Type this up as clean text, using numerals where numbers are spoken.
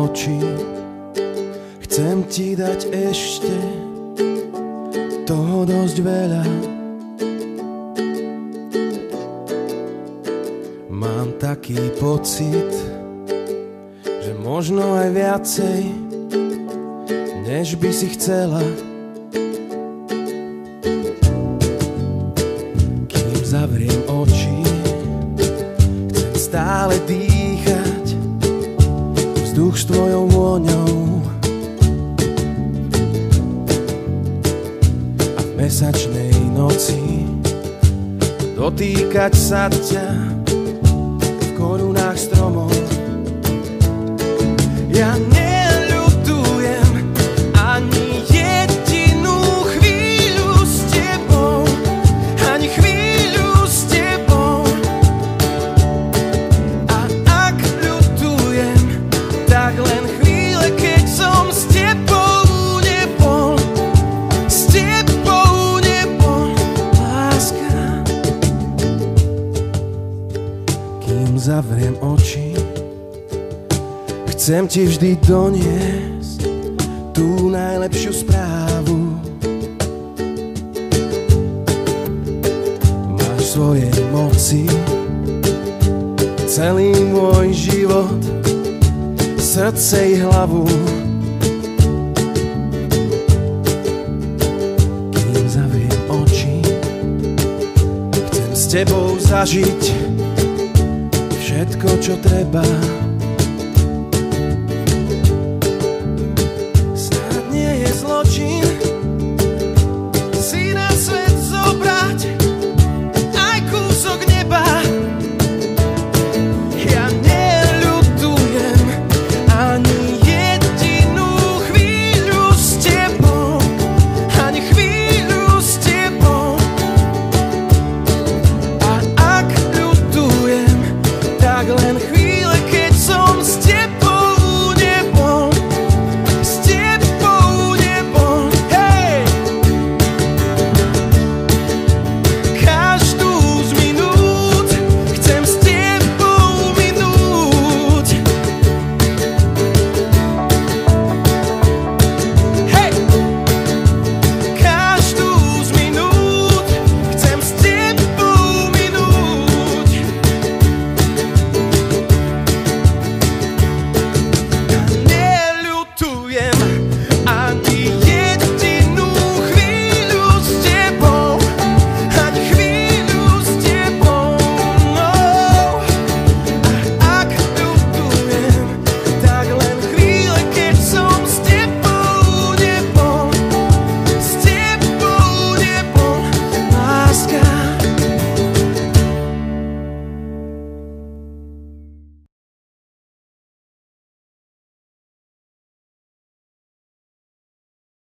oči, chcem ti dať ešte toho dosť veľa. Mám taký pocit, že možno aj viacej, než by si chcela. Kým zavriem oči, chcem stále dýchať vzduch s tvojou vôňou. A v mesačnej noci dotýkať sa ťa v korunách stromov. Ja neľutujem ani jedinú chvíľu s tebou, ani chvíľu s tebou. A ak ľutujem, tak len chvíle, keď som s tebou nebol, s tebou nebol, láska. Kým zavriem oči, chcem ti vždy doniesť tú najlepšiu správu. Máš v svojej moci celý môj život, srdce i hlavu. Kým zavriem oči, chcem s tebou zažiť všetko, čo treba.